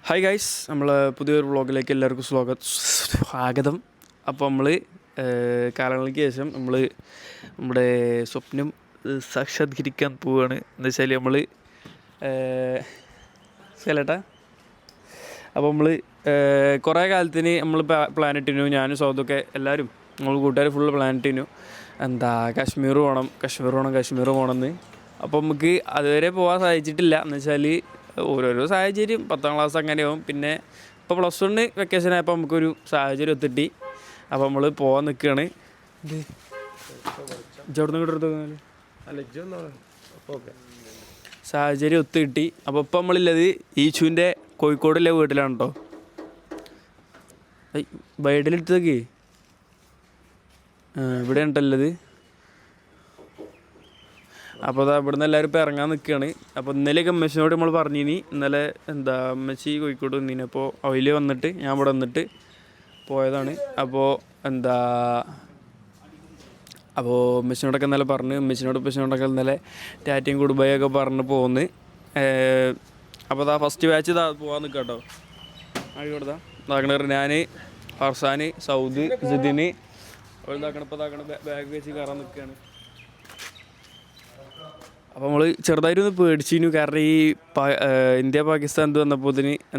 Hi guys, നമ്മൾ പുതിയൊരു വ്ളോഗിലേക്ക് എല്ലാവർക്കും സ്വാഗതം. അപ്പോൾ നമ്മൾ കാലങ്ങൾക്ക് ശേഷം നമ്മുടെ സ്വപ്നം സാക്ഷാത്കരിക്കാൻ പോവുകയാണ്. എന്ന് വെച്ചാൽ നമ്മൾ ശേലേട്ടാ അപ്പോൾ നമ്മൾ കുറേ കാലത്തിന് നമ്മൾ പ്ലാൻ ഇട്ടിരുന്നു. ഞാനും സൗദൊക്കെ എല്ലാവരും നമ്മൾ കൂട്ടുകാർ ഫുള്ള് പ്ലാൻ ഇട്ടിരുന്നു. കാശ്മീർ പോകണമെന്ന്. അപ്പോൾ നമുക്ക് അതുവരെ പോകാൻ സാധിച്ചിട്ടില്ല. എന്ന് വെച്ചാൽ ഓരോരോ സാഹചര്യം, 10ാം ക്ലാസ് അങ്ങനെയാവും. പിന്നെ ഇപ്പോൾ +1 വെക്കേഷൻ ആയപ്പോൾ നമുക്കൊരു സാഹചര്യം ഒത്തിട്ടി. അപ്പോൾ നമ്മൾ പോകാൻ നിൽക്കുകയാണ്. സാഹചര്യം ഒത്തു കിട്ടി. അപ്പോൾ ഇപ്പം നമ്മളുള്ളത് ഈച്ചുവിൻ്റെ കോഴിക്കോടുള്ള വീട്ടിലാണ് കേട്ടോ. ബൈഡിലെടുത്തതൊക്കെ ഇവിടെ ഉണ്ടല്ലത്. അപ്പോൾ ഇവിടുന്ന് എല്ലാവരും ഇപ്പോൾ ഇറങ്ങാൻ നിൽക്കുകയാണ്. അപ്പോൾ ഇന്നലെയൊക്കെ അമ്മച്ചിനോട് നമ്മൾ പറഞ്ഞിനി, ഇന്നലെ അമ്മച്ചി കോഴിക്കോട് വന്നിനി. അപ്പോൾ അതിൽ വന്നിട്ട് ഞാൻ ഇവിടെ വന്നിട്ട് പോയതാണ്. അപ്പോൾ അമ്മച്ചിനോടൊക്കെ ഇന്നലെ പറഞ്ഞ് അമ്മച്ചിനോടൊക്കെ ഇന്നലെ ടാറ്റയും കുടുംബയൊക്കെ പറഞ്ഞ് പോകുന്നു. അപ്പോൾ ഫസ്റ്റ് ബാച്ച് പോകാൻ നിൽക്കാം കേട്ടോ. ആയിക്കോട്ടെ ഇതാക്കണ ഞാൻ, ഫർസാൻ, സൗദ്, ജിദിന് ഇപ്പോൾ ബാഗ് വെച്ച് കയറാൻ നിൽക്കുകയാണ്. അപ്പോൾ നമ്മൾ ചെറുതായിട്ടൊന്ന് പേടിച്ചിരുന്നു. കാരണം ഈ ഇന്ത്യ പാകിസ്ഥാൻ വന്നപ്പോൾ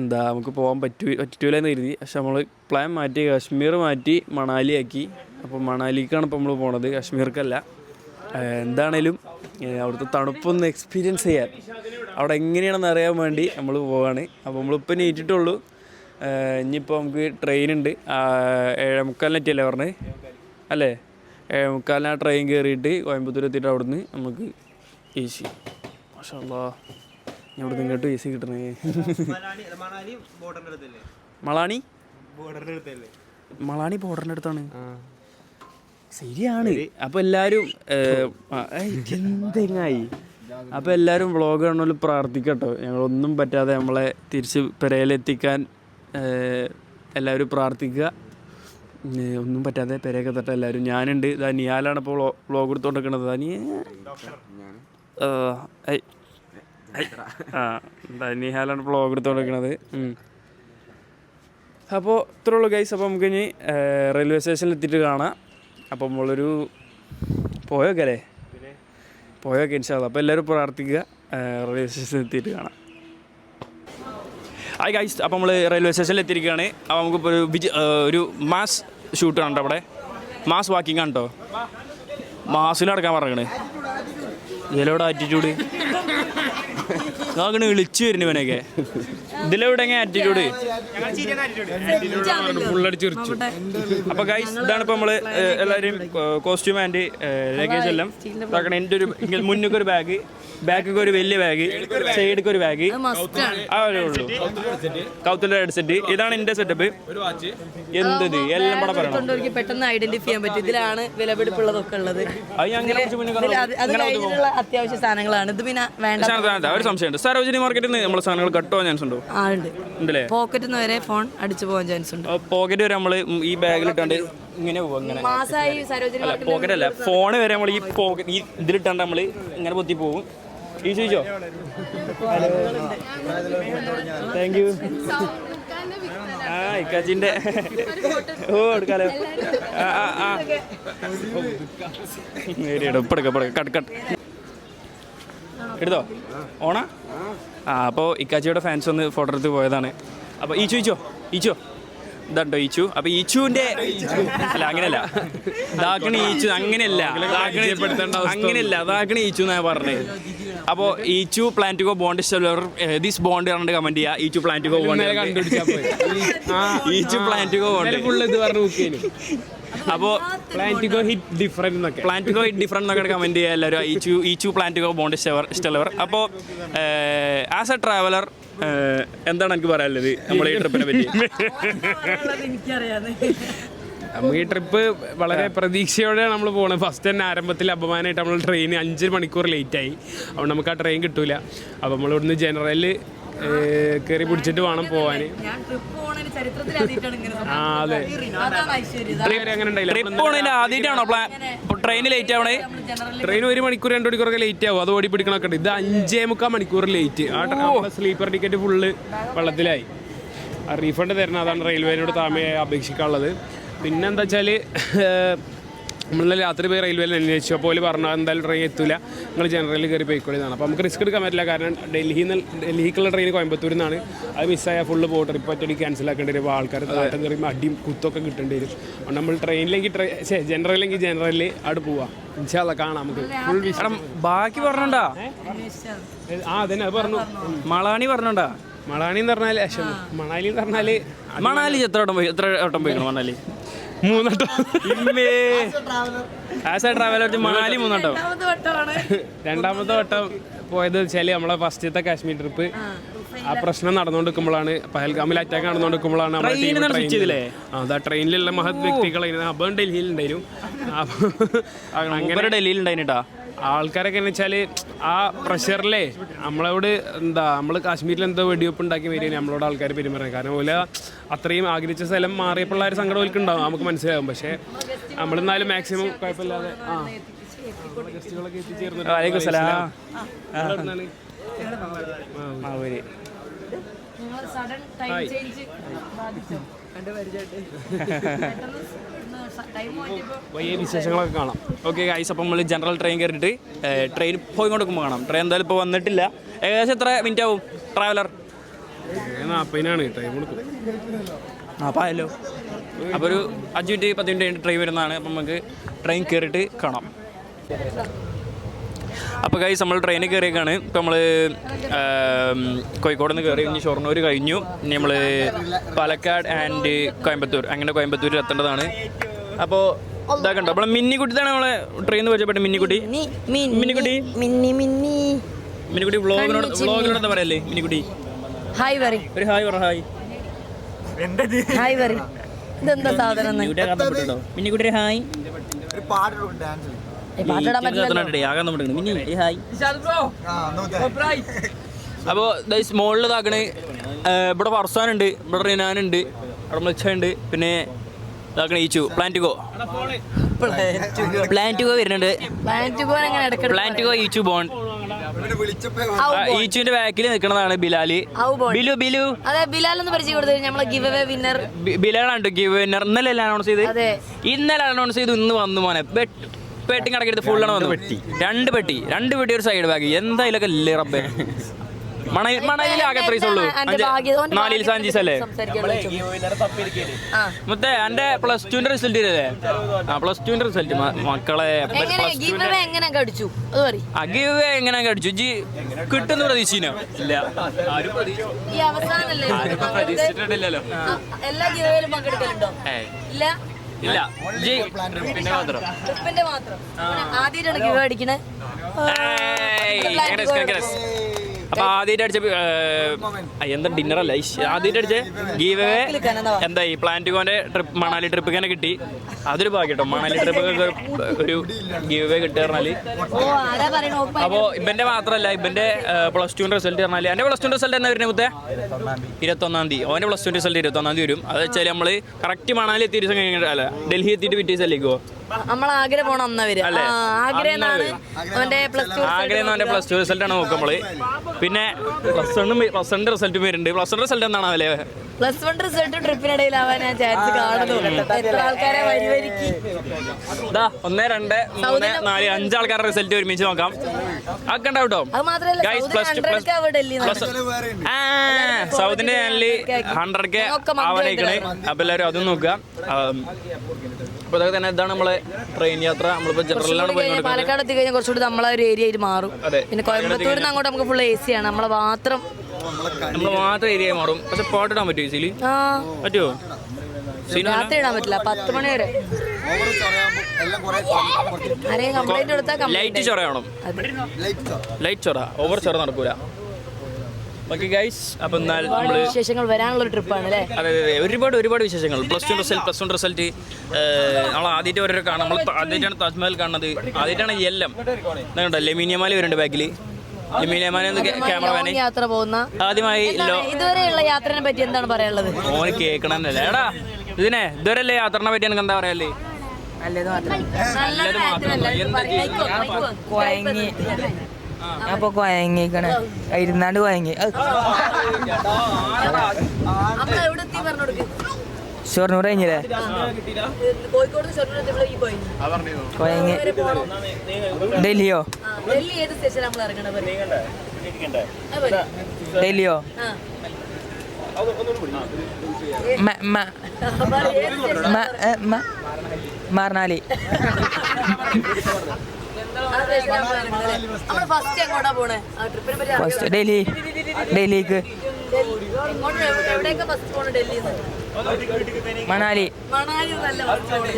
നമുക്ക് പോകാൻ പറ്റൂല എന്ന് കരുതി. പക്ഷെ നമ്മൾ പ്ലാൻ മാറ്റി, കാശ്മീർ മാറ്റി മണാലി ആക്കി. അപ്പോൾ മണാലിക്കാണ് ഇപ്പോൾ നമ്മൾ പോണത്, കാശ്മീർക്കല്ല. എന്താണേലും അവിടുത്തെ തണുപ്പൊന്ന് എക്സ്പീരിയൻസ് ചെയ്യാൻ, അവിടെ എങ്ങനെയാണെന്ന് അറിയാൻ വേണ്ടി നമ്മൾ പോവാണ്. അപ്പോൾ നമ്മളിപ്പോൾ നീറ്റിട്ടുള്ളൂ. ഇനിയിപ്പോൾ നമുക്ക് ട്രെയിനുണ്ട് 7:45 പറഞ്ഞത് അല്ലേ? 7:45 ട്രെയിൻ കയറിയിട്ട് കോയമ്പത്തൂർ എത്തിയിട്ട് അവിടുന്ന് നമുക്ക് AC. മാഷാ അല്ലാഹ്, ഞാൻ ഇവിടെ ഇങ്ങോട്ട് AC കിട്ടണേ. മളാണി ബോർഡറിൻ്റെ അടുത്താണ്. ശരിയാണ്. അപ്പോൾ എല്ലാവരും എന്തെങ്ങായി. അപ്പോൾ എല്ലാവരും വ്ളോഗ് കാണുന്നതിൽ പ്രാർത്ഥിക്കട്ടോ. ഞങ്ങളൊന്നും പറ്റാതെ നമ്മളെ തിരിച്ച് പെരയിലെത്തിക്കാൻ എല്ലാവരും പ്രാർത്ഥിക്കുക. ഒന്നും പറ്റാതെ പെരയൊക്കെ തട്ട എല്ലാവരും. ഞാനുണ്ട്, നിയാലാണ് ഇപ്പോൾ വ്ളോഗ് എടുത്തുകൊണ്ടിരിക്കണത്. നിഹാലാണ് വ്ളോഗ് എടുത്തുകൊണ്ടിരിക്കണത്. അപ്പോൾ ഇത്രേ ഉള്ളൂ ഗൈസ്. അപ്പോൾ നമുക്കിനി റെയിൽവേ സ്റ്റേഷനിൽ എത്തിയിട്ട് കാണാം. അപ്പോൾ നമ്മളൊരു പോയൊക്കെ ഇൻഷാ അല്ലാഹ്. അപ്പോൾ എല്ലാവരും പ്രാർത്ഥിക്കുക. റെയിൽവേ സ്റ്റേഷനിൽ എത്തിയിട്ട് കാണാം. ഹായ് ഗൈസ്, അപ്പോൾ നമ്മൾ റെയിൽവേ സ്റ്റേഷനിൽ എത്തിയിരിക്കുകയാണ്. അപ്പോൾ നമുക്കിപ്പോൾ ഒരു മാസ് ഷൂട്ട് കണ്ടോ, അവിടെ മാസ് വാക്കിംഗ് ആണ് കേട്ടോ. മാസിൽ നടക്കാൻ പറഞ്ഞേ. ഇതിലൂടെ ആറ്റിറ്റ്യൂഡ് അങ്ങനെ വിളിച്ചു വരുന്നു ഇവനൊക്കെ. ഇതിലെവിടെ എങ്ങനെ ആറ്റിറ്റ്യൂഡ് ഫുള്ളടിച്ച് വിളിച്ചു. അപ്പോൾ ഗൈസ്, ഇതാണ് ഇപ്പോൾ നമ്മൾ എല്ലാവരും കോസ്റ്റ്യൂം ആൻഡ് ലഗേജ് എല്ലാം ഇതാക്കണം. എൻ്റെ ഒരു മുന്നൊക്കെ ഒരു ബാക്കൊക്കെ ഒരു വലിയ ബാഗ്, സൈഡൊക്കെ ഒരു ബാഗ്, അതേ ഉള്ളൂ. കൗത്തിൻ്റെ ഹെഡ്സെറ്റ്, ഇതാണ് എൻ്റെ സെറ്റപ്പ്. എന്തത് എല്ലാം കൂടെ പറയണം, പെട്ടെന്ന് ഐഡന്റിഫൈ ചെയ്യാൻ പറ്റും. ഇതിലാണ് വിലപിടിപ്പുള്ളതൊക്കെ ഉള്ളത്. അത്യാവശ്യ സാധനങ്ങളാണ് ഇത്. പിന്നെ വേണ്ട ഒരു സംശയമുണ്ട്, സരോജിനി മാർക്കറ്റിൽ നിന്ന് നമ്മളെ സാധനങ്ങൾ കട്ടോ ചാൻസ് ഉണ്ടോ? ഉണ്ടല്ലേ? പോക്കറ്റിൽ നിന്ന് വരെ ഫോൺ അടിച്ചു പോകാൻ ചാൻസ് ഉണ്ട്. പോക്കറ്റ് വരെ നമ്മൾ ഈ ബാഗിലിട്ടാണ്ട് ഇങ്ങനെ പോകും. അങ്ങനെ പോക്കറ്റ് അല്ല, ഫോണ് വരെ നമ്മൾ ഈ ഇതിലിട്ടാണ്ട് നമ്മൾ ഇങ്ങനെ പൊത്തി പോകും. ഈ ചോദിച്ചോ? Thank you. ഇക്കാച്ചിൻ്റെ എടുക്കാലോ. എടുത്തോ ഓണ. അപ്പോൾ ഇക്കാച്ചിയുടെ ഫാൻസ് ഒന്ന് ഫോട്ടോ എടുത്ത് പോയതാണ്. അപ്പോൾ ഈ ചോദിച്ചോ ഇതാണ്ടോ ഈച്ചു. അപ്പോൾ ഈച്ചുവിൻ്റെ അല്ല, അങ്ങനെയല്ല, ഇതാക്കണ ഈച്ചു, അങ്ങനെയല്ല ഇതാക്കണ ഈച്ചു എന്നാണ് പറഞ്ഞത്. അപ്പോൾ Eechu plan to go bond this bond പറഞ്ഞിട്ട് കമന്റ് ചെയ്യുക. Eechu plan to go bond, Eechu plan to go bond. അപ്പോൾ plan to go hit different എന്നൊക്കെ കമന്റ് ചെയ്യുക എല്ലാവരും. Eechu plan to go bond ഇഷ്ടമുള്ളവർ. അപ്പോൾ ആസ് എ ട്രാവലർ എന്താണ് എനിക്ക് പറയാനുള്ളത് നമ്മുടെ ഈ ട്രിപ്പിനെ പറ്റി? നമുക്ക് ഈ ട്രിപ്പ് വളരെ പ്രതീക്ഷയോടെയാണ് നമ്മൾ പോകുന്നത്. ഫസ്റ്റ് തന്നെ ആരംഭത്തിൽ അപമാനമായിട്ട് നമ്മൾ ട്രെയിൻ 5 മണിക്കൂർ ലേറ്റായി. അതുകൊണ്ട് നമുക്ക് ആ ട്രെയിൻ കിട്ടൂല. അപ്പോൾ നമ്മൾ ഇവിടുന്ന് ജനറലിൽ കയറി പിടിച്ചിട്ട് വേണം പോവാൻ. അതെ, ട്രെയിൻ ലേറ്റ് ആവണേ. ട്രെയിൻ 1 മണിക്കൂർ 2 മണിക്കൂറൊക്കെ ലേറ്റ് ആവും. അത് ഓടിപ്പിടിക്കണൊക്കെ ഉണ്ട്. ഇത് 5.25 മണിക്കൂർ ലേറ്റ്. ആ സ്ലീപ്പർ ടിക്കറ്റ് ഫുള്ള് വെള്ളത്തിലായി. റീഫണ്ട് തരണം. അതാണ് റെയിൽവേനോട് താമയെ അപേക്ഷിക്കാനുള്ളത്. പിന്നെ എന്താ വെച്ചാൽ നമ്മൾ രാത്രി പോയി റെയിൽവേയിൽ അന്വേഷിച്ചു. അപ്പോൾ പറഞ്ഞാൽ എന്തായാലും ട്രെയിൻ എത്തില്ല, നിങ്ങൾ ജനറലിൽ കയറി പോയിക്കോളിന്നാണ്. അപ്പോൾ നമുക്ക് റിസ്ക് എടുക്കാൻ പറ്റില്ല. കാരണം ഡൽഹിക്കുള്ള ട്രെയിൻ കോയമ്പത്തൂരിൽ നിന്നാണ്. അത് മിസ്സായാൽ ഫുള്ള് പോയി ട്രിപ്പ് ഒറ്റയ്ക്ക് ക്യാൻസൽ ആക്കേണ്ടി വരും. അപ്പോൾ ആൾക്കാർ താട്ടം കയറിയുമ്പോൾ അടിയും കുത്തൊക്കെ കിട്ടേണ്ടി വരും. അപ്പോൾ നമ്മൾ ട്രെയിനിലെങ്കിൽ ജനറലിലെങ്കിൽ ജനറലിൽ അവിടെ പോവാം. ഇൻഷാല്ലാ കാണാം. നമുക്ക് ഫുൾ വിഷയം ബാക്കി പറഞ്ഞോണ്ടാ. അതന്നെ അത് പറഞ്ഞു. മളാണി പറഞ്ഞോണ്ടാ. മണാലി എന്ന് പറഞ്ഞാൽ മണാലി എന്ന് പറഞ്ഞാൽ മണാലി എത്ര വട്ടം പോയിക്കണം? മണാലി 3 വട്ടം. ആസ് എ ട്രാവലർ മണാലി 3 വട്ടം. രണ്ടാമത്തെ വട്ടം പോയത് വെച്ചാൽ നമ്മളെ ഫസ്റ്റത്തെ കാശ്മീർ ട്രിപ്പ് ആ പ്രശ്നം നടന്നുകൊണ്ടിരിക്കുമ്പോഴാണ്, പഹൽഗാമിൽ അറ്റാക്ക് നടന്നുകൊണ്ടിരിക്കുമ്പോഴാണ് അതാ ട്രെയിനിലുള്ള മഹത് വ്യക്തികൾ അപ്പം ഡൽഹിയിലുണ്ടായിരുന്നു. അങ്ങനെ ഡൽഹിയിലുണ്ടായിട്ടാ ആൾക്കാരൊക്കെ എന്ന് വെച്ചാൽ ആ പ്രഷറിലേ നമ്മളോട് നമ്മൾ കാശ്മീരിൽ എന്തോ വെടിവെപ്പ് ഉണ്ടാക്കി വരികയാണ് നമ്മളോട് ആൾക്കാർ പെരുമാറുന്നത്. കാരണം ഓല അത്രയും ആഗ്രഹിച്ച സ്ഥലം മാറിയപ്പോൾ ഒരു സങ്കടം ഓൽക്കുണ്ടാവും, നമുക്ക് മനസ്സിലാകും. പക്ഷേ നമ്മളെന്നാലും മാക്സിമം കുഴപ്പമില്ലാതെ ഗസ്റ്റുകളൊക്കെ എത്തിച്ചേർന്നിട്ട് വലിയ വിശേഷങ്ങളൊക്കെ കാണാം. ഓക്കെ ഗൈസ്, അപ്പം നമ്മൾ ജനറൽ ട്രെയിൻ കയറിയിട്ട് ട്രെയിൻ പോയി കൊടുക്കുമ്പോൾ കാണാം. ട്രെയിൻ എന്തായാലും ഇപ്പോൾ വന്നിട്ടില്ല. ഏകദേശം എത്ര മിനിറ്റ് ആവും ട്രാവലർ? 40 ടൈം കൊടുക്കും. അപ്പോൾ ആയല്ലോ. അപ്പോൾ ഒരു 5 മിനിറ്റ് 10 മിനിറ്റ് ട്രെയിൻ വരുന്നതാണ്. അപ്പം നമുക്ക് ട്രെയിൻ കയറിയിട്ട് കാണാം. അപ്പോൾ ഗൈസ് നമ്മൾ ട്രെയിനിൽ കയറിയേക്കാണ്. ഇപ്പോൾ നമ്മൾ കോഴിക്കോട് നിന്ന് കയറി, ഇനി ഷൊർണൂർ കഴിഞ്ഞു. ഇനി നമ്മൾ പാലക്കാട് ആൻഡ് കോയമ്പത്തൂർ, അങ്ങനെ കോയമ്പത്തൂരിൽ എത്തേണ്ടതാണ്. അപ്പോൾ ഇതാക്കണ്ട നമ്മളെ മിന്നിക്കുട്ടിയാണ് നമ്മളെ ട്രെയിൻ പരിചയപ്പെട്ട മിന്നിക്കുട്ടി. മിന്നിക്കുട്ടി വ്ളോഗിനോട് എന്താ പറയല്ലേ? മിന്നിക്കുട്ടി ഹായ് പറ. ഒരു ഹായ് പറ. ഹായ് ഹായ് പറ. ഇതെന്താ സാധനം? മിന്നിക്കുട്ടി ഒരു ഹായ്. അപ്പോൾ മോളിൽ ഇതാക്കണ്. ഇവിടെ ഫർസാനുണ്ട്, ഇവിടെ റിനാനുണ്ട്, അവിടെ മെച്ചുണ്ട്, പിന്നെ ഇതാക്കണ ഈച്ചു പ്ലാന്റുകോ വരുന്നുണ്ട്. പ്ലാന്റുകോ ഈച്ചു ബോൺ. ഈച്ചുവിന്റെ ബാക്കിൽ നിൽക്കുന്നതാണ് ബിലാല്. ബിലു അതെ, ബിലാൽ എന്ന് പരിചയം കൊടുത്തു. നമ്മളെ ഗിവ് അവേ വിന്നർ ബിലാലാണ്. ഗിവ് വിന്നർ ഇന്നലെ അനൗൺസ് ചെയ്ത്, ഇന്നലെ അനൗൺസ് ചെയ്ത് ഇന്ന് വന്നു മോനെ. പെട്ടിങ് അടക്കിയിട്ട് ഫുള്ളാണ് വന്നു. രണ്ട് പെട്ടി ഒരു സൈഡ് ബാഗ്. എന്തായാലും ഇല്ലേ റബ്ബേ. മണലിൽ ആകെ പ്രൈസ് ഉള്ളൂ 4 സാഞ്ചീസ് അല്ലേ മുത്തേ? എന്റെ +2 റിസൾട്ട് ഇല്ലേ? +2 റിസൾട്ട് മക്കളെ. ഗിവ് എങ്ങനെ അടിച്ചു? ജി കിട്ടുന്ന പ്രതീക്ഷിച്ചോ? ഇല്ല, ആരും പ്രതീക്ഷിച്ചിട്ടില്ലല്ലോ. ഇല്ല, ജി ട്രിപ്പിന്റെ മാത്രം. ആദ്യമായിട്ടാണ് ഗിവ് അടിക്കണേ. അപ്പൊ ആദ്യമായിട്ട് അടിച്ച എന്താ ഡിന്നർ അല്ല, ആദ്യമായിട്ട് അടിച്ച ഗീവ് എന്താ ഈ പ്ലാന്റുകോന്റെ ട്രിപ്പ് മണാലി ട്രിപ്പ് തന്നെ കിട്ടി. അതൊരു ഭാഗ്യം കേട്ടോ. മണാലി ട്രിപ്പ് ഒരു ഗീവ് കിട്ടുക പറഞ്ഞാല്. അപ്പോ ഇവന്റെ മാത്രല്ല, ഇവന്റെ +2 റിസൾട്ട് പറഞ്ഞാല്. എന്റെ +2 റിസൾട്ട് എന്നാ വരുന്നത് മുത്തേ? 21-ാം തീയതി. ഓന്റെ +2 റിസൾട്ട് 21-ാം തീയതി വരും. അത് വെച്ചാൽ നമ്മള് കറക്റ്റ് മണാലി എത്തിയ ദിവസം കഴിഞ്ഞിട്ട് അല്ല, ഡൽഹി എത്തിയിട്ട് പിറ്റേ ദിവസമല്ലേക്കോ ആഗ്രഹം പോണം അന്ന വരും. ആഗ്രഹം +2 റിസൾട്ട് ആണ് നോക്കുക നമ്മള്. പിന്നെ +1 റിസൾട്ട് വരുന്നുണ്ട്. +1 റിസൾട്ട് എന്താണ് അവലെ? +1 റിസൾട്ട് ട്രിപ്പിനിടയിലാവാൻ ഞാൻ ചാൻസ് കാണുന്നു. എത്ര ആൾക്കാരെ വരിവരിക്ക് 1 2 3 4 5 ആൾക്കാരുടെ റിസൾട്ട് ഒരുമിച്ച് നോക്കാം. അതൊക്കെ ഉണ്ടാവും കേട്ടോ. സൗദിന്റെ ചാനലിൽ 100K ആവാനായിക്കണേ. അപ്പൊ എല്ലാവരും അതും നോക്കുക. അപ്പൊ അതൊക്കെ തന്നെ ഇതാണ് നമ്മളെ ട്രെയിൻ യാത്ര. നമ്മളിപ്പോ ജനറലാണ് പോയി. പാലക്കാട് എത്തി കഴിഞ്ഞാൽ കുറച്ചുകൂടി നമ്മളെ ഒരു ഏരിയ ആയിട്ട് മാറും. പിന്നെ കോയമ്പത്തൂരിൽ നിന്ന് അങ്ങോട്ട് നമുക്ക് ഫുൾ AC ആണ്. നമ്മള് മാത്രം ഏരിയ മാറും. പക്ഷെ പാട്ടിടാൻ പറ്റുമോ? ഈസിലി പറ്റുമോ? രാത്രി ഇടാൻ പറ്റില്ല. 10 മണി വരെ. ആരെയും കംപ്ലൈന്റ് കൊടുത്താൽ ലൈറ്റ് ചൊറയാണോ? ലൈറ്റ് ചൊറ, ഓവർ ചൊറ നടക്കൂല. ഓക്കെ ഗൈസ്, അപ്പൊ എന്നാൽ നമ്മള് വിശേഷങ്ങൾ വരാനുള്ള ട്രിപ്പാണ് അല്ലേ? അതെ, ഒരുപാട് വിശേഷങ്ങൾ. +1 റിസൾട്ട് നമ്മൾ ആദ്യമായിട്ട് ഓരോ കാണാം. നമ്മൾ ആദ്യമായിട്ടാണ് താജ്മഹൽ കാണുന്നത്. ആദ്യമായിട്ടാണ് എല്ലാം കണ്ടോ. ലെമീനിയമാലി വരുന്നുണ്ട് ബാക്കിൽ. യാത്ര പോകുന്ന ആദ്യമായി ഇതുവരെയുള്ള യാത്രയെ പറ്റി എന്താണ് പറയാനുള്ളത്? ഓന് കേൾക്കണമെന്നല്ലേ എടാ. ഇതുവരെയല്ലേ യാത്രനെ പറ്റി എനിക്ക് എന്താ പറയല്ലേ? അപ്പൊ കൊയങ്ങിക്കണേ ഇരുന്നാണ്ട് കൊയങ്ങി. അപ്പൊ എവിടെ ഷൊർണൂർ കഴിഞ്ഞില്ലേ കോഴിക്കോട് ഷൊർണൂർ ഈ പോയി കൊയങ്ങി ഡൽഹിയോ ഡൽഹി ഏത് സ്റ്റേഷൻ നമ്മൾ ഇറങ്ങണത് ഡൽഹിയോ മാർനാലി നമ്മള് ഫസ്റ്റ് എങ്ങോട്ടാ പോണേ ആ ട്രിപ്പിനെ പറ്റി ഫസ്റ്റ് ഡൽഹിക്ക് എവിടെയൊക്കെ ഫസ്റ്റ് പോണേ ഡൽഹിന്ന് മണാലി മണാലി നല്ല ഫസ്റ്റ് പോണേ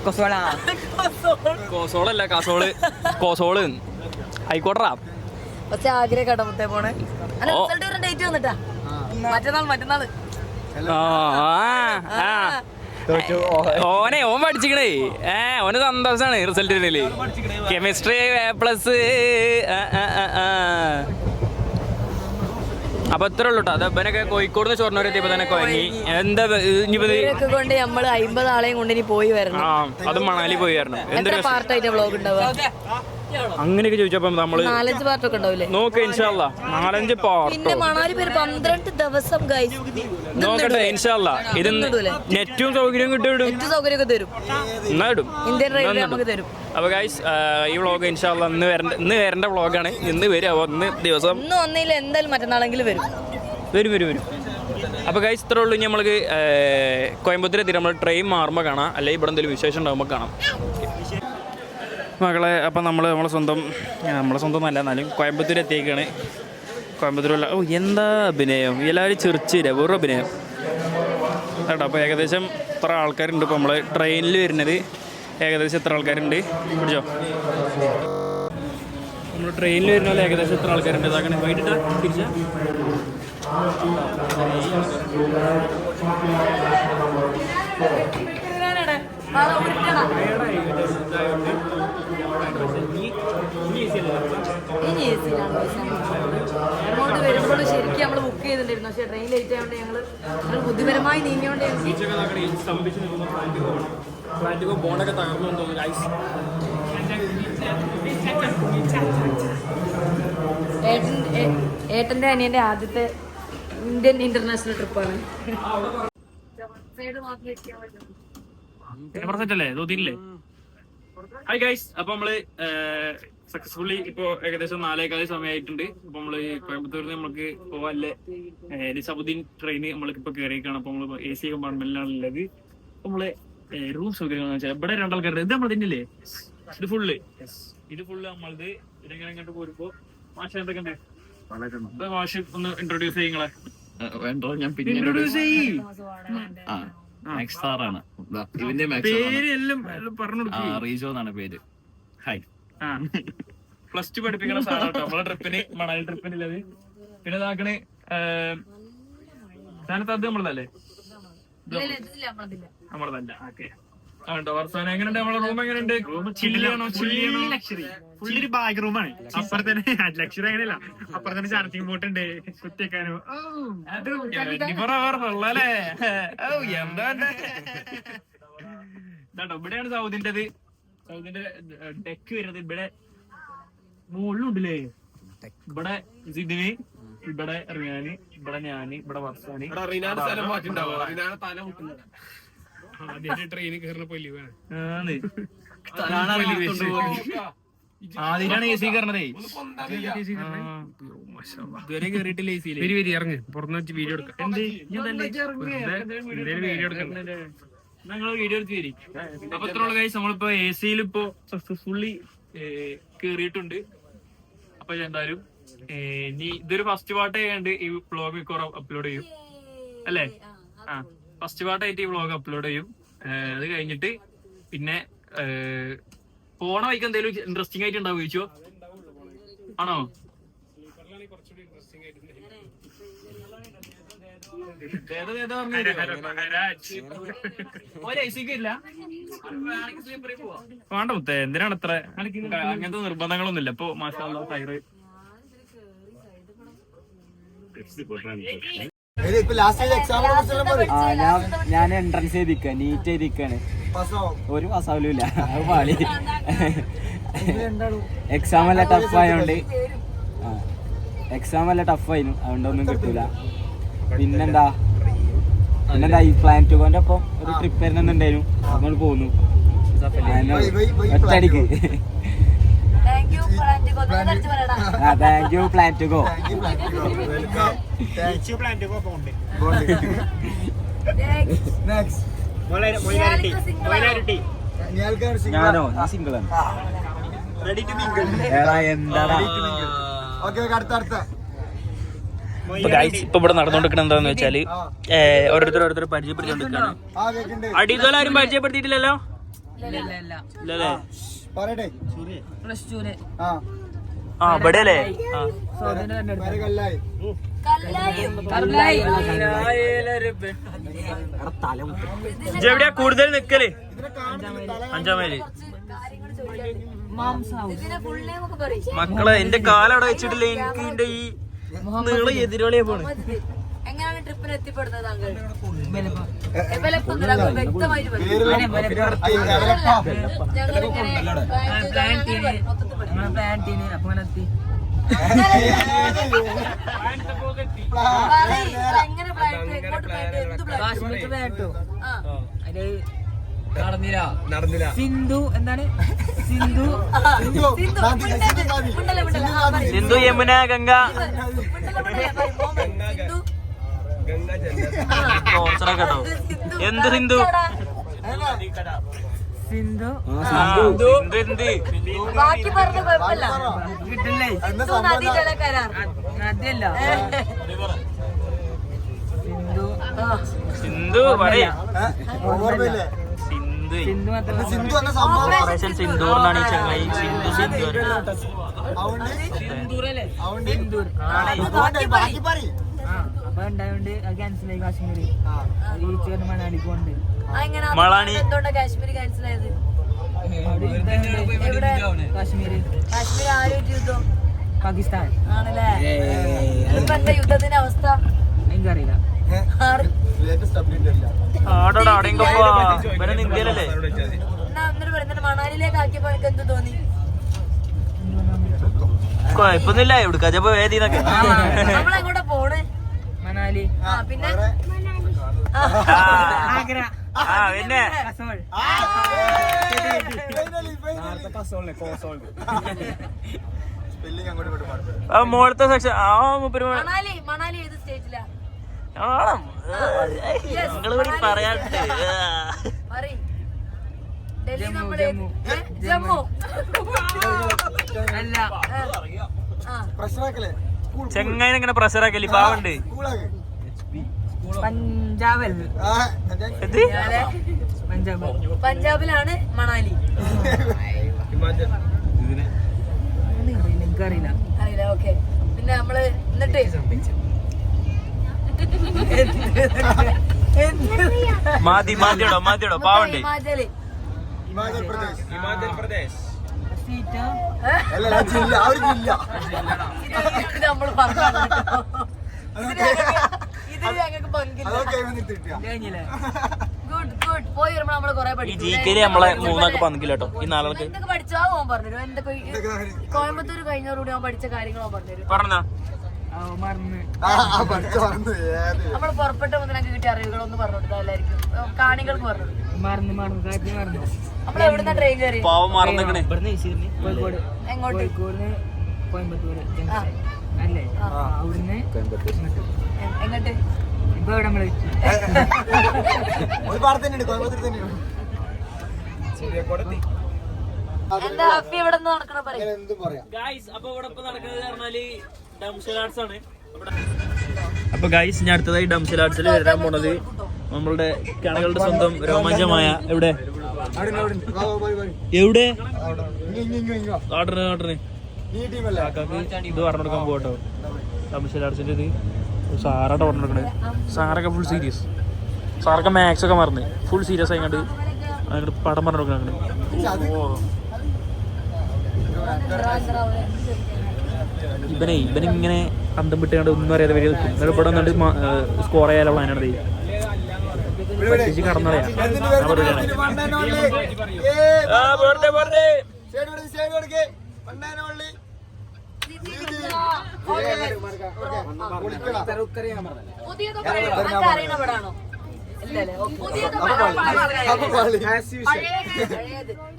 കൊസോള കോസോളല്ല കോസോള് ആയിക്കോട്ടെടാ. പക്ഷെ ആഗ്രഹ കടമത്തെ പോണേ റിസൾട്ട് ഡേറ്റ് വന്നിട്ടാ മറ്റന്നാള് ഓൻ പഠിച്ചിക്കണേ ഓന് സന്തോഷാണ് റിസൾട്ട് കെമിസ്ട്രി പ്ലസ്. അപ്പൊ ഇത്ര ഉള്ളൂ കേട്ടോ. അതപ്പനൊക്കെ കോഴിക്കോട് നിന്ന് ഷൊർണൂർ എത്തിയപ്പോ തന്നെ കുഴങ്ങി. എന്താ ഇവരൊക്കെ കൊണ്ട് നമ്മള് 50 ആളെയും കൊണ്ട് ഇനി പോയി വരണം. അത് മണാലി പോയി വരണം. എത്ര പാർട്ടായിട്ട് വ്ളോഗ് ഉണ്ടാവുക? അങ്ങനെയൊക്കെ ചോദിച്ചപ്പോ നമ്മള് 4-5 പാർട്ടൊക്കെ ഉണ്ടാവില്ലേ? നോക്ക് ഇൻഷാല്ലാ 4-5 പാർട്ട്. പിന്നെ മണാലി പേര് 12 ദിവസം നോക്കട്ടെ ഇൻഷാല്ലാ. ഇത് നെറ്റും സൗകര്യം കിട്ടും. നെറ്റ് സൗകര്യമൊക്കെ തരും, എന്നാ ഇടും. ഇന്ത്യൻ റെയിൽവേ നമുക്ക് തരും. അപ്പൊ ഗൈസ് ഈ വ്ളോഗ് ഇൻഷാല്ലാ ഇന്ന് വരേണ്ട വ്ളോഗാണ്. ഇന്ന് വരും. അപ്പൊ ഇന്ന് ദിവസം ഇന്ന് വന്നില്ല എന്തായാലും മറ്റന്നാളെങ്കിലും വരും. അപ്പോൾ ഗൈസ് ഇത്രേ ഉള്ളൂ. ഇനി നമ്മൾക്ക് കോയമ്പത്തൂർ എത്തി നമ്മൾ ട്രെയിൻ മാറുമ്പോൾ കാണാം, അല്ലെങ്കിൽ ഇവിടെ എന്തെങ്കിലും വിശേഷം ഉണ്ടാകുമ്പോൾ കാണാം മക്കളെ. അപ്പോൾ നമ്മളെ സ്വന്തം നല്ല എന്നാലും കോയമ്പത്തൂർ എത്തിയേക്കാണ്. കോയമ്പത്തൂരുള്ള എന്താ അഭിനയം, എല്ലാവരും ചിരിച്ചില്ല, വെറും അഭിനയം കേട്ടോ. അപ്പോൾ ഏകദേശം ഇത്ര ആൾക്കാരുണ്ട്. ഇപ്പോൾ നമ്മൾ ട്രെയിനിൽ വരുന്നത് ഏകദേശം എത്ര ആൾക്കാരുണ്ട് പിടിച്ചോ. നമ്മൾ ട്രെയിനിൽ വരുന്നത് ഏകദേശം എത്ര ആൾക്കാരുണ്ട് ഇതാക്കണേ വൈകിട്ടാ തിരിച്ചാ. അങ്ങോട്ട് വരുമ്പോൾ ശരിക്കും നമ്മൾ ബുക്ക് ചെയ്തിട്ടുണ്ടായിരുന്നു. പക്ഷേ ട്രെയിൻ ലേറ്റ് ആയതുകൊണ്ട് ഞങ്ങൾ ബുദ്ധിപരമായി നീങ്ങിയോണ്ട് ബോണ്ടൊക്കെ തകർന്നു തോന്നുന്നു. ഏട്ടൻ്റെ അനിയൻ്റെ ആദ്യത്തെ ഇന്ത്യൻ ഇന്റർനാഷണൽ ട്രിപ്പാണ്. ഹായ് ഗൈസ്, അപ്പൊ നമ്മള് സക്സസ്ഫുള്ളി ഇപ്പൊ ഏകദേശം 4:15 സമയമായിട്ടുണ്ട്. അപ്പൊ നമ്മള് കോയമ്പത്തൂരിൽ നിന്ന് നമുക്ക് പോവാല്ലേ നിസാമുദ്ദീൻ ട്രെയിൻ നമ്മൾക്ക് ഇപ്പൊ കയറിയേക്കാണ്. അപ്പൊ നമ്മള് AC കമ്പാർട്ട്മെന്റിലാണ് ഉള്ളത്. അപ്പൊ നമ്മള് റൂം സൗകര്യം ഇവിടെ 2 ആൾക്കാരുണ്ട്. ഇത് നമ്മൾ തന്നെയല്ലേ ഇത് ഫുള്ള് നമ്മളത് ഇതെങ്ങനെ ഇങ്ങോട്ട് പോരുമ്പോ മാഷ എന്തൊക്കെ മാഷ് ഒന്ന് ഇൻട്രൊഡ്യൂസ് ചെയ്യുങ്ങളെ. ഞാൻ പിന്നെ ഇവന്റെ റീജോ എന്നാണ് പേര്. ഹായ്. +2 പഠിപ്പിക്കണ സാറാട്ടോ നമ്മളെ ട്രിപ്പിന്, മണാലി ട്രിപ്പിനുള്ളത്. പിന്നെ ഇതാക്കണേ സ്ഥാനത്ത് നമ്മളതല്ലേ നമ്മളതല്ല. ഓക്കെ വർഷാനം എങ്ങനെയുണ്ട്? നമ്മളെ റൂം എങ്ങനെയുണ്ട്? ഫുള്ളൊരു ബാഗ് റൂമാണ്. അപ്പുറത്ത് തന്നെ ലക്ഷറി അങ്ങനെയല്ല, അപ്പുറത്ത് തന്നെ ചാർജിങ് ബോട്ട് ഉണ്ട്, കുത്തിവെക്കാനോ. എന്താ ഇവിടെയാണ് സൗദിന്റെ ഡെക്ക് വരുന്നത്. ഇവിടെ മുകളിലുണ്ടല്ലേ. ഇവിടെ ജിതിന്, ഇവിടെ റിയാന്, ഇവിടെ ഞാന്, ഇവിടെ വർഷാന്. ട്രെയിനിൽ കയറുന്നപ്പോ ലീവാണ്. ആദ്യമാണ് AC കയറണതേ. ഇതുവരെ കേറിയിട്ടില്ല AC യില്. ഇറങ്ങ് പുറത്ത് വെച്ച് വീഡിയോ എടുക്കാം. വീഡിയോ എടുക്കാം. ഞങ്ങള് വീഡിയോ എടുത്ത് തരും. അപ്പൊ ഇത്രയുള്ള കാര്യം നമ്മളിപ്പോ AC യിൽ ഇപ്പൊ സക്സസ്ഫുള്ളി കേറിയിട്ടുണ്ട്. അപ്പൊ എന്തായാലും ഇനി ഇതൊരു ഫസ്റ്റ് പാർട്ട് ആയതുകൊണ്ട് ഈ വ്ളോഗ് അപ്ലോഡ് ചെയ്യും അല്ലേ? ഫസ്റ്റ് പാർട്ടായിട്ട് ഈ വ്ളോഗ് അപ്ലോഡ് ചെയ്യും. അത് കഴിഞ്ഞിട്ട് പിന്നെ പോണ വഴിക്ക് എന്തെങ്കിലും ഇൻട്രസ്റ്റിംഗ് ആയിട്ട് ഉണ്ടാവും ചോദിച്ചോ. ആണോ? വേണ്ട മുത്തേ, എന്തിനാണ് അത്ര അങ്ങനത്തെ നിർബന്ധങ്ങളൊന്നുമില്ല. ഇപ്പൊ മാഷാഅല്ലാ തൈറ് ഞാൻ എൻട്രൻസ് ചെയ്തിക്ക, നീറ്റ് ചെയ്തിക്കാണ്. ഒരു പാസ്സാവലില്ല, അത് പാളി. എക്സാം എല്ലാം ടഫ് ആയതുകൊണ്ട് എക്സാം നല്ല ടഫായിരുന്നു, അതുകൊണ്ടൊന്നും കിട്ടൂല. പിന്നെന്താ ഈ പ്ലാൻ ടു ഗോന്റെ ഒപ്പം ഒരു ട്രിപ്പ് വരുന്നുണ്ടായിരുന്നു, നമ്മൾ പോന്നു ഒറ്റടിക്ക്. Thank you plan to go. ഞാനോ ഞാൻ സിംഗിളാണ്. എന്താടാ ഇപ്പൊ ഇവിടെ നടന്നുകൊണ്ടിരിക്കണ എന്താന്ന് വെച്ചാല് ഓരോരുത്തർ പരിചയപ്പെടുത്തിക്കൊണ്ടിരിക്കാണ്. അടിയിലാരും പരിചയപ്പെടുത്തിയിട്ടില്ലല്ലോ ഇല്ലല്ലേ? ആ ഇവിടെ അല്ലേ? എവിടെയാ കൂടുതൽ നിക്കല്? 5 മൈല്. മക്കളെ എന്റെ കാലവിടെ വെച്ചിട്ടില്ല, എനിക്ക് എന്റെ ഈ നീള എതിരോളിയെ പോണ്. എങ്ങനെയാണ് ട്രിപ്പിന് എത്തിപ്പെടുന്നത് താങ്കൾ? വ്യക്തമായിട്ട് നടന്നില്ല. സിന്ധു എന്താണ്? സിന്ധു സിന്ധു യമുന ഗംഗ കേട്ടോ. എന്ത് സിന്ധു? സിന്ധു ബാക്കി പറഞ്ഞ കുഴപ്പമില്ല. കിട്ടില്ലേ? നദീജല കരാർ നദിയല്ല. സിന്ധു സിന്ധു പറയാ. സിന്ധു മാത്രമല്ല. ഓപ്പറേഷൻ സിന്ദൂർ എന്നാണ് ഈ ചങ്ങായി. സിന്ധൂർ അപ്പൊ ഉണ്ടായോണ്ട് കാൻസലായി കാശ്മീര്. ഈ മണാലിക്ക് പോണ്ട്. മളാണി എന്തുകൊണ്ടാ കാശ്മീർ ക്യാൻസൽ ആയത്? കാശ്മീര് കാശ്മീർ ആരും യുദ്ധം പാകിസ്ഥാൻ ആണല്ലേ? ഇപ്പൊ എന്താ യുദ്ധത്തിന്റെ അവസ്ഥ? എനിക്കറിയില്ല. ഇന്ത്യയിലല്ലേ? എന്നിട്ട് പറയുന്നത് മണാലിയിലേക്ക് ആക്കിയപ്പോ എനിക്ക് എന്ത് തോന്നി? കൊഴപ്പൊന്നുമില്ല. എവിടുക്കാ വേദിന്നൊക്കെ നമ്മളെങ്ങോട്ടാ പോണേ? മണാലി. പിന്നെ ആഗ്ര. പിന്നെ മോളത്തെ സെക്ഷൻ മണാലി ഏത് സ്റ്റേറ്റിലാ? നിങ്ങള് പറയാണ്ട് ഡൽഹി നമ്മള് ജമ്മു അല്ല. ചെങ്ങായി ഇങ്ങനെ പ്രഷറാക്കല്ലേ പാവുണ്ട്. പഞ്ചാബ്. പഞ്ചാബിലാണ് മണാലി. എനിക്കറിയില്ല. അറിയില്ല. ഓക്കെ. പിന്നെ നമ്മള് എന്നിട്ട് മാതിയോടോ പാവുണ്ട്. ഹിമാചൽ പ്രദേശ്. നമ്മള് പറഞ്ഞു ഇതിൽ ഞങ്ങൾക്ക് പങ്കില്ല. Good good. പോയി വരുമ്പോ നമ്മള് കൊറേ പഠിക്കും. നമ്മളെ 3 പങ്കില്ല കേട്ടോ. ഈ 4 എന്തൊക്കെ പഠിച്ചോ അവൻ പറഞ്ഞുതരും. എന്തൊക്കെ കോയമ്പത്തൂർ കഴിഞ്ഞോടുകൂടി അവൻ പഠിച്ച കാര്യങ്ങൾ അവൻ പറഞ്ഞുതരും. പറഞ്ഞോ? നമ്മള് പുറപ്പെട്ട മുതൽ ഞങ്ങൾക്ക് കിട്ടിയ അറിവുകളൊന്നും പറഞ്ഞു കൊടുത്താൽ എല്ലാവർക്കും കാണികൾക്ക് പറഞ്ഞു. നമ്മൾ എവിടുന്ന ട്രെയിൻ കയറി? കോഴിക്കോട്. എങ്ങോട്ട്? കോഴിക്കോട് കോയമ്പത്തൂർ അല്ലേ? അവിടുന്ന് എങ്ങോട്ട്? ഇപ്പൊ എവിടെ നമ്മള്? എന്താ ഹാപ്പി എവിടെ നടക്കണ പറയാ? അപ്പൊ ഗൈസ് ഞാൻ അടുത്തതായി ഡംസൽ ആർട്സിൽ വരാൻ പോണത് നമ്മളുടെ കണകളുടെ സ്വന്തം രോമാഞ്ചമായ എവിടെ ഓർഡറിന് ഇത് പറഞ്ഞു കൊടുക്കാൻ പോട്ടോ. ഡംസൽ ആർട്സിന്റെ ഇത് സാറായിട്ട് പറഞ്ഞു കൊടുക്കണേ. സാറൊക്കെ ഫുൾ സീരിയസ്. സാറൊക്കെ മാത്സ് ഒക്കെ മറന്ന് ഫുൾ സീരിയസ് ആയിക്കണ്ട് അങ്ങോട്ട് പടം പറഞ്ഞു കൊടുക്കണേ. ഇവനിങ്ങനെ അന്തം വിട്ടുകൊണ്ട് ഒന്നും അറിയാതെ വരെ നിൽക്കും. എന്നിട്ട് ഇവിടെ വന്നിട്ട് സ്കോർ ചെയ്യാനുള്ള പ്ലാനാണ് പറ്റിച്ച് കടന്നറിയാം. അറിയണ പടാണോ? ഇല്ലല്ലേ?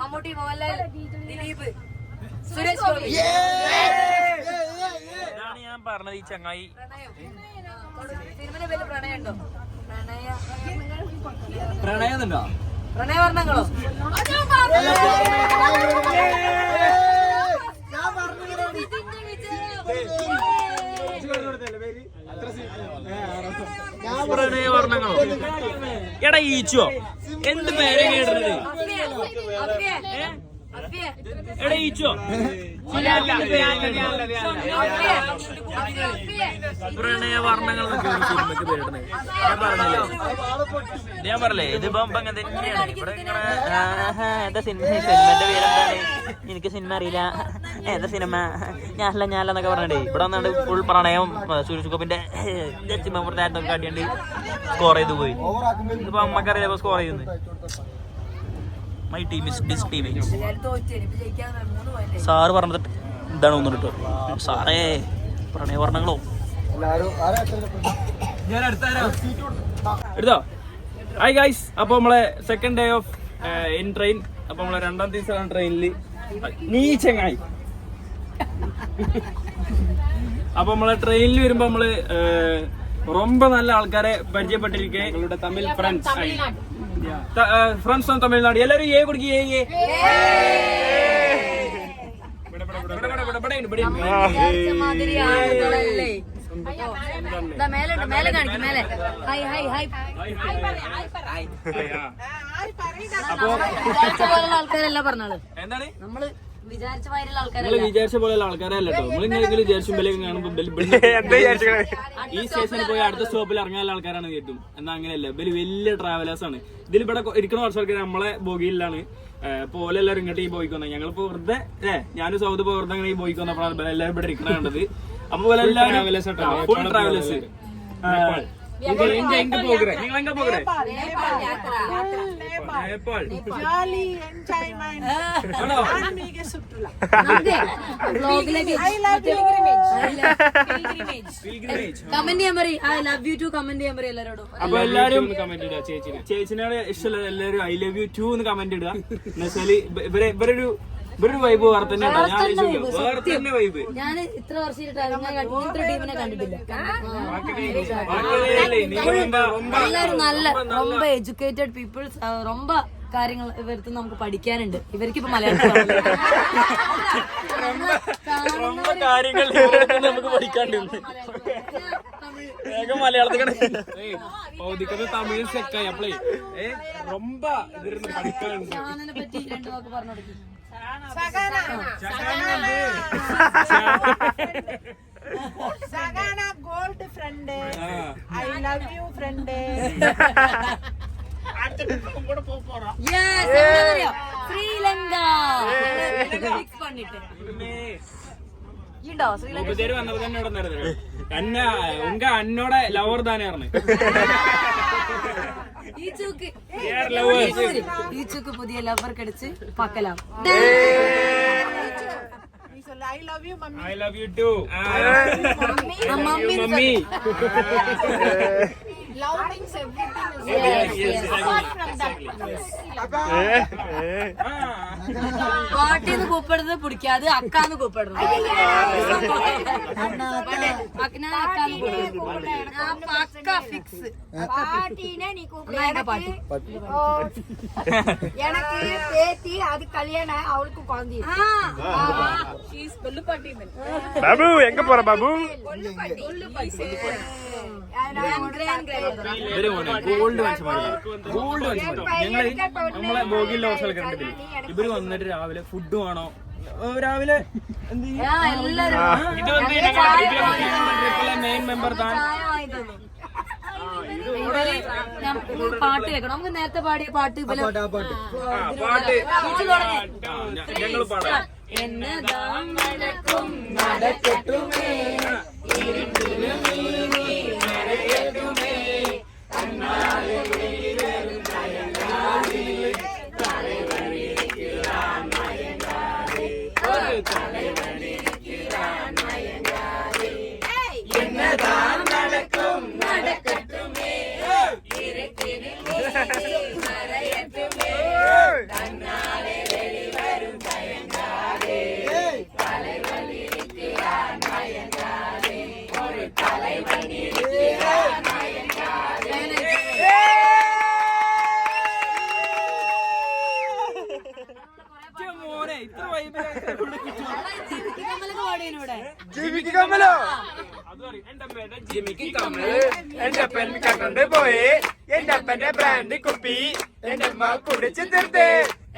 മമ്മൂട്ടി, മോഹൻലാൽ, ദിലീപ്, സുരേഷ് ഗോപി. ഇതാണ് ഞാൻ പറഞ്ഞത്. ഈ ചങ്ങായി സിനിമയുടെ പേര് പ്രണയമുണ്ടോ? പ്രണയമുണ്ടോ? പ്രണയവർണ്ണങ്ങളോ? പ്രണയവർണ്ണങ്ങളോ? എടാ ഈച്ചോ, എന്ത് പേരെ കേട്ടത്? എടാ ഈച്ചോ, പ്രണയവർണ്ണങ്ങൾ ഞാൻ പറഞ്ഞില്ലേ, ഇതിപ്പോ അങ്ങനെ തന്നെയാണ്. ഇവിടെ എന്താ സിനിമന്റെ പേരെന്താണ്? എനിക്ക് സിനിമ അറിയില്ല. ഏതാ സിനിമ? ഞാനല്ല പറഞ്ഞേ. ഇവിടെ വന്നാണ്ട് ഫുൾ പ്രണയം സുരേഷ് ഗോപിന്റെ കാട്ടിയാണ്ട് സ്കോർ ചെയ്ത് പോയി. ഇതിപ്പോ അമ്മക്കറിയാം സ്കോർ ചെയ്യുന്നത്. My team is this team. Sir പറഞ്ഞത് ഇതാണ് ഒന്നും കേട്ടോ. സാറേ പ്രണയവർണ്ണങ്ങളോ എടുത്തോ. ഹായ് ഗൈസ്, അപ്പോൾ നമ്മളെ second day of in train. അപ്പോൾ നമ്മളെ രണ്ടാം ദിവസമാണ് ട്രെയിനിൽ നീച്ചങ്ങായി. അപ്പോൾ നമ്മളെ ട്രെയിനിൽ വരുമ്പോൾ നമ്മള് ரொம்ப നല്ല ആൾക്കാരെ പരിചയപ്പെട്ടിരിക്കെ. ഞങ്ങളുടെ തമിഴ് ഫ്രണ്ട്സ് ഫ്രണ്ട്സ് തമിഴ്നാട്. എല്ലാവരും ഏ കൊടുക്കി. മേലെ കാണിക്കും. മേലെ ഹായ് ഹായ് ഹായ്. വിചാരിച്ച പോലുള്ള ആൾക്കാരല്ല പറഞ്ഞാള്. എന്താണ് നമ്മള് വിചാരിച്ച പോലുള്ള നിങ്ങൾ ആൾക്കാരല്ല. വിചാരിച്ച പോലെയുള്ള ആൾക്കാരല്ല കേട്ടോ. നിങ്ങൾ ഇങ്ങനെ വിചാരിച്ചുമ്പോഴേക്കും കാണുമ്പോൾ ഈ സ്റ്റേഷനിൽ പോയി അടുത്ത സ്റ്റോപ്പിൽ ഇറങ്ങാനുള്ള ആൾക്കാരാണ് കേട്ടും. എന്നാ അങ്ങനെയല്ല, ഇവര് വലിയ ട്രാവലേഴ്സ് ആണ്. ഇതിലിവിടെ ഇരിക്കുന്ന കുറച്ച് ആൾക്കാർ നമ്മളെ ബോഗിയിലാണ്. പോലെ എല്ലാവരും ഇങ്ങോട്ട് ഈ പോയിക്കൊന്നെ. ഞങ്ങളിപ്പോ വെറുതെ ഞാനും സൗദ് വെറുതെ അങ്ങനെ ഈ പോയിക്കൊന്നപ്പോഴാണ് എല്ലാവരും ഇവിടെ ഇരിക്കണ കണ്ടത്. അപ്പൊ പോലെ എല്ലാവരും ഫുൾ ട്രാവലേഴ്സ്. നിങ്ങൾ എങ്ക പോകെ? നേപ്പാൾ. ആണോ? കമന്റ് ചെയ്യാൻ പറയും. I love you too comment ചെയ്യാൻ പറയും എല്ലാരോടും. അപ്പൊ എല്ലാരും ചേച്ചിനോട് ഇഷ്ടമുള്ള എല്ലാവരും ഐ ലവ് യു ടു എന്ന് കമന്റ് ഇടുക. എന്നുവെച്ചാല് ഇവരൊരു വൈബ് വേറെ തന്നെ വേറെ തന്നെ വൈബ്. ഞാൻ ഇത്ര വർഷം ഇങ്ങനത്തെ ടീമിനെ കണ്ടിട്ടില്ല. എല്ലാരും നല്ല ரொம்ப എഡ്യൂക്കേറ്റഡ് പീപ്പിൾസ്. ரொம்ப കാര്യങ്ങൾ ഇവർക്ക് നമുക്ക് പഠിക്കാനുണ്ട്. ഇവർക്ക് ഇപ്പൊ മലയാളത്തിൽ കാര്യങ്ങൾ നമുക്ക് പഠിക്കാണ്ട് മലയാളത്തിൽ തമിഴ് സെക്കായി അപ്പളേ ரொம்ப പഠിക്കാനുണ്ട്. ഷാനനെ പറ്റി 2 വാക്ക് പറഞ്ഞു കൊടുക്കും. Sagana gold friend. I love you friend. Sri Lanka fix பண்ணிட்டு ஈண்டா ശ്രീലങ്ക പേര് വന്നപ്പോ തന്നെ ഇവിടെ നടന്നത് ഉങ്ക അന്നോടെ ലവർ താനേ പറഞ്ഞു. ഈച്ചുക്ക് പുതിയ ലവർ കടിച്ച് പാക്കലാം. I love you mummy. I love you too. Mummy Love means everything is apart from that. പാട്ടിന്ന് കൂപ്പിടുന്നത് പിടിക്കാതെ അക്കാന്ന് കൂപ്പിടുന്നത്. അക്ക ഫിക്സ്. பாட்டினா நீ கூப்பிடு. பாட்டி எனக்கு பேத்தி அது கல்யாணம் அவளுக்கு குழந்தை. ബാബു എങ്ക പോറ ബാബു? ഗോൾഡ് ഞങ്ങള് നമ്മളെ ബോഗിലുള്ള കുറച്ച് ആൾക്കാർ കണ്ടിട്ടില്ല. ഇവര് വന്നിട്ട് രാവിലെ ഫുഡ് വേണോ രാവിലെ മെയിൻ മെമ്പർ താൻ പാട്ട് കേൾക്കണം. നമുക്ക് നേരത്തെ പാടിയ പാട്ട് ഞങ്ങൾ പാടാം. എന്നതാം നടക്കും നടക്കട്ടുമേ ജിമിക്ക് കമ്മൽ എന്റെ അപ്പൻ കണ്ടോണ്ട് പോയേ എന്റെ അപ്പന്റെ ബ്രാൻഡ് കുപ്പി എന്റെ അമ്മ കുടിച്ചു തീർത്തേ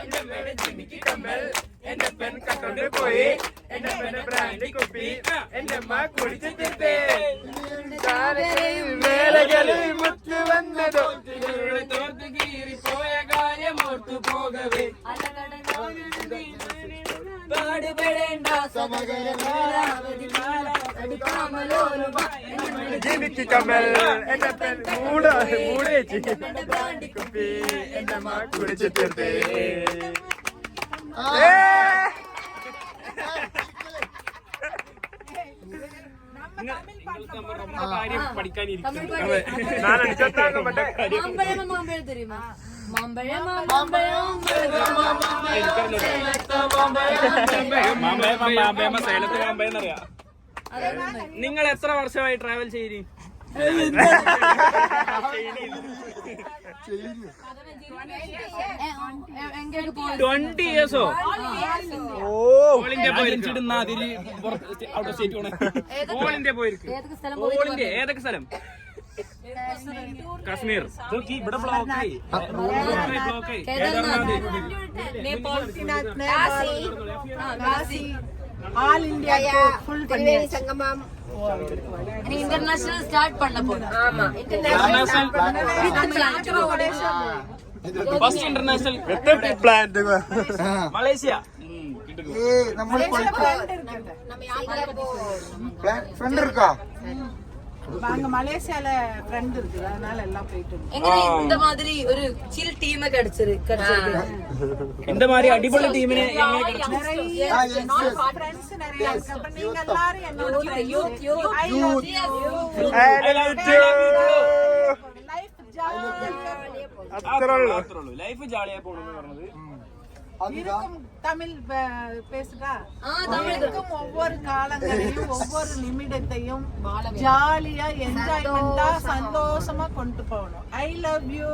എന്റെ അമ്മയുടെ ജിമിക്ക് കമ്മൽ എന്റെ അപ്പൻ കണ്ടോണ്ട് പോയേ എന്റെ അപ്പന്റെ ബ്രാൻഡ് കുപ്പി എന്റെ അമ്മ കുടിച്ചു തീർത്തേ വേലകളിൽ മുത്തു വന്നതോ തോർത്ത് കീറിപ്പോയ കാര്യം ഓർത്തു പോകവേ പാടുപെടേണ്ട ജിമിക്ക് കമ്മൽ എന്റെ അപ്പൻ മൂടേച്ചി കുപ്പി എന്റെ അമ്മ കുടിച്ചു തീർത്തേ നിങ്ങൾ എത്ര വർഷമായി ട്രാവൽ ചെയ്തി? 20 years-ഓ? ഓൾ ഇന്ത്യ പോയിരിക്കും. ഔട്ട് ഓഫ് സ്റ്റേറ്റ് പോണേ. ഓൾ ഇന്ത്യ പോയിരിക്കും. ഓൾ ഇന്ത്യ ഏതൊക്കെ സ്ഥലം? കശ്മീർ. ഇവിടെ ബ്ലോക്കായി. All India full Sangamam. International start பண்ண போறோம். ஆமா, international first international plan Malaysia. நம்ம ഫ്രണ്ട് இருக்கா? அங்க மலேசியால ஃப்ரெண்ட் இருக்கு, அதனால எல்லாம் போயிட்டு എങ്ങനെ இந்த மாதிரி ഒരു ചിൽ ടീം கிடைச்சிருக்கு? இந்த மாதிரி அடிபொலி டீமிനെ எങ്ങനെ ஃப்ரெண்ட்ஸ் நிறைய இருக்கு. அப்ப நீங்க எல்லாரும் என்னோட யூத் லைஃப் ஜாலியா ലൈഫ് ജാളിയാ പോണെന്ന് പറഞ്ഞത്. இருக்கும். தமிழ் பேசுடா. இருக்கும் ஒவ்வொரு காலங்களையும் ஒவ்வொரு நிமிடத்தையும் ஜாலியா என்ஜாய்மெண்டா சந்தோஷமா கொண்டு போகணும். I love you.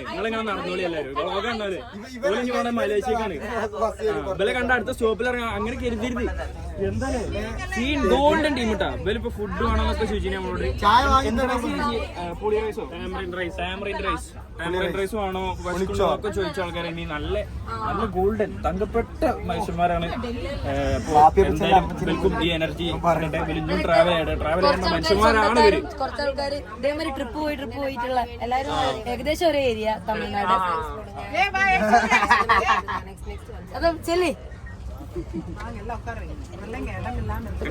നിങ്ങളിങ്ങനെ നടന്നോളി എല്ലാവരും. മലേഷ്യക്കാണ്. ഇവലെ കണ്ട അടുത്ത സ്റ്റോപ്പിൽ ഇറങ്ങാം. അങ്ങനെ കരുതിരുത്. എന്താണ് സീൻ ഗോൾഡൻ ടീം ഇട്ടാ. ഇവലിപ്പോ ഫുഡ് വേണമെന്നൊക്കെ ചോദിച്ചു നമ്മളോട്. പുളി റൈസോ ടാമറിൻ റൈസ് ആണോ ഒക്കെ ചോദിച്ച ആൾക്കാരെ ഇനി നല്ല ഗോൾഡൻ തങ്കപ്പെട്ട മനുഷ്യന്മാരാണ്. ഇവർക്കും ഈ എനർജി ട്രാവൽ ചെയ്യുന്ന മനുഷ്യന്മാരാണ് ഇവര്. കുറച്ച് ആൾക്കാർ ഇതേമാതിരി ട്രിപ്പ് പോയിട്ടുള്ള എല്ലാരും ഏകദേശം ഒരേ ഏരിയ തമിഴ്നാട്. അപ്പൊ ചെല്ലി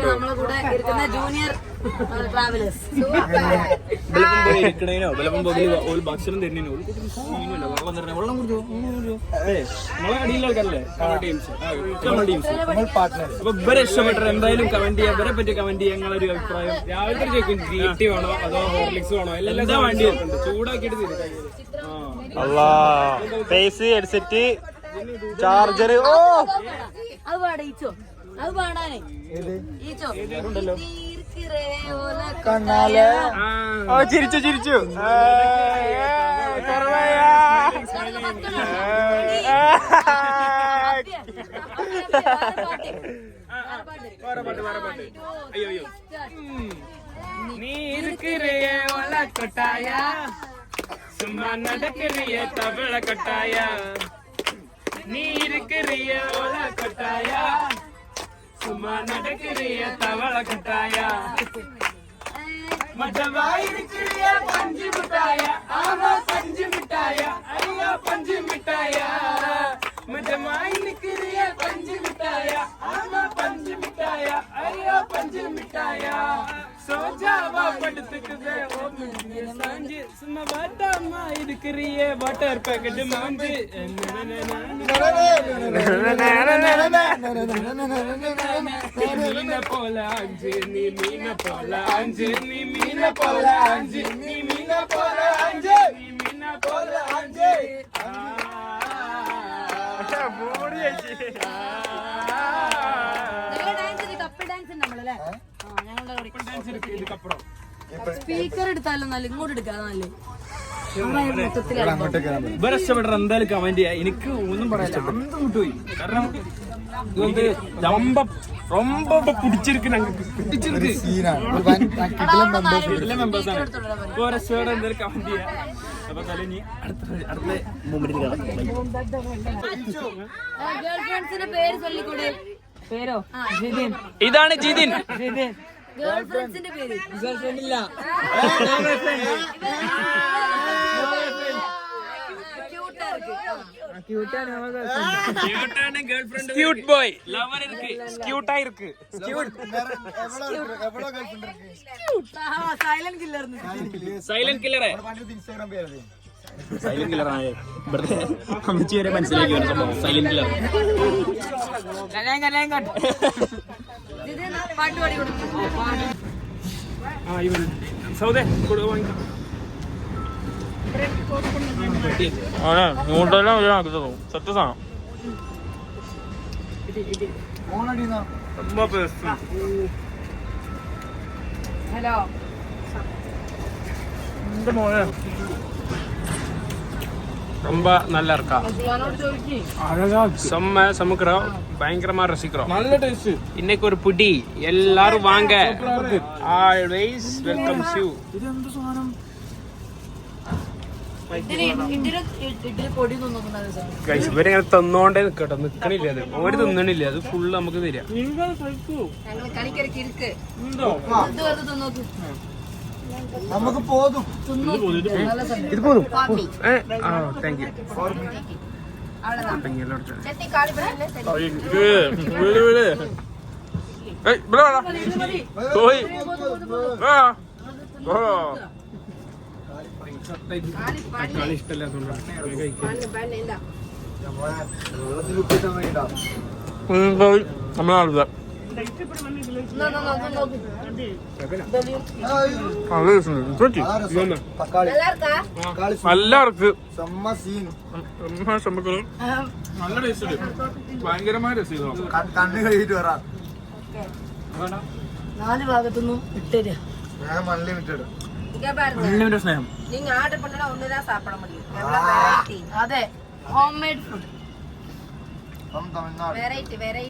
നമ്മളെ കൂടെ ഇരിക്കുന്ന ജൂനിയർ ട്രാവലേഴ്സ്. ഇരിക്കണേനോ ബലപ്പം ഒരു ഭക്ഷണം തരുന്നതിനോ വെള്ളം തരണേ. വെള്ളം കുടിച്ചോ. നമ്മളെ അടിയിലുള്ള ആൾക്കാരല്ലേ ടീംസ്. അപ്പൊ ഇവരെ ഇഷ്ടപ്പെട്ടത് എന്തായാലും കമന്റ് ചെയ്യാം. ഇവരെ പറ്റി കമന്റ് ചെയ്യാൻ ഞങ്ങളൊരു അഭിപ്രായം. രാവിലത്തെ ചോദിക്കും ഗ്രീറ്റി വേണോ അതോ ഹോർലിക്സ് വേണോ? എല്ലാം വണ്ടി ചൂടാക്കിയിട്ട് തരും. Headset charger. ഓ അത് പാടാ ഈച്ചോ, അത് പാടാനേ ഈച്ചോ കണ്ണാല്. ഓ ചിരിച്ചു അയ്യോ നീ இருக்கிறிய ஒல கொட்டாயா சும்மா நடக்கிறிய தவள கொட்டாயா நீ இருக்கிறிய ஒல கொட்டாயா சும்மா நடக்கிறிய தவள கொட்டாயா மட்டவாய் இருக்கிறிய பஞ்சு மிட்டாயா ஆமா பஞ்சு மிட்டாயா ஐயா பஞ்சு மிட்டாயா மட்டவாய் இருக்கிறிய பஞ்சு மிட்டாயா मिठाया आमा पंच मिठाया अयो पंच मिठाया सो जावा पड़तुके ओ मुझे सांझ सुमा बादामा इरुक्रिये वाटर पैकेट मांझे मीना पोला अंजे नी मीना पोला अंजे नी मीना पोला अंजे नी मीना पोला अंजे नी मीना पोला अंजे കപ്പിൾ ഡാൻസ് നമ്മളല്ലേ സ്പീക്കർ എടുത്താലും നല്ല ഇങ്ങോട്ട് എടുക്കാതെ നല്ല എന്തായാലും കമന്റ് ചെയ്യാം. എനിക്ക് ഒന്നും പറയാനില്ല, അന്തം വിട്ടുപോയി. കാരണം ഇത് ரொம்ப ரொம்ப പിടിച്ചിരിക്ക് ഞങ്ങൾക്ക് പിടിച്ചിരിക്ക് എല്ലാ മെമ്പേഴ്സാണ്. എന്തായാലും കമന്റ് ചെയ്യാം. അപ്പൊ തലഞ്ഞി അടുത്ത മൂമെന്റിൽ കാണാം. ഗേൾ ഫ്രണ്ട്സിന്റെ പേര് ചൊല്ലിക്കൂടെ? പേരോ ഇതാണ് ജിതിൻ. ഗേൾ ഫ്രണ്ട്സിന്റെ പേര് ക്യൂട്ട് ബോയ് ലവർ ഇருக்கு ക്യൂട്ടാ இருக்கு silent killer silent killer silent killer ആണ് ഇവിടുത്തെ അമ്മച്ചി വരെ മനസ്സിലാക്കി വരുന്ന സംഭവം സൈലന്റ് കില്ലർ. പാട്ട് പാടി കൊടുക്കും. ആ ഇവൻ സൗദേ കൊടു വാങ്ങിക്കാം. സത്യസാണ് ഹലോ ரொம்ப நல்லா இருக்கா? செம்ம சமைக்கிறோம், பயங்கரமா ரசிக்கிறோம். நல்ல டேஸ்ட். இன்னைக்கு ஒரு புடி எல்லாரும் வாங்க. Always welcomes you. ഇഡ്ഡലി പൊടി നോക്കുന്നത് ഗൈസ് ഇവരിങ്ങനെ തന്നോണ്ടേ നിക്കട്ടോ, നിക്കണില്ല. അത് ഒരു തിന്നണില്ല, അത് ഫുള്ള് നമുക്ക് തരാം. ഞങ്ങൾ കളിക്കിടക്ക് ഇരിക്ക് ഇത് വെറുതെ തിന്നോക്ക്. നമുക്ക് പോതും. ഇത് പോതും. Pappi thank you. ചട്ടി കാളി ബ്രാൻഡ് തക്കാളി ഇഷ്ടമല്ലാത്തോണ്ടാണ് നമ്മളാളുക. എല്ലാവർക്കും നല്ല ടേസ്റ്റ് ഉണ്ട്, ഭയങ്കരമായ രസീതോ. കണ്ണ് കഴിയിട്ട് വരാം. 4 ഭാഗത്തുനിന്നും ഇട്ടേരാ. ഞാൻ അൺലിമിറ്റഡ്. സ്നേഹം. நீங்க ஆர்டர் பண்ணா ஒண்ணுதான் சாப்பிட முடியும். எவ்வளவு வெரைட்டி. அதே home made food. Tamil Nadu variety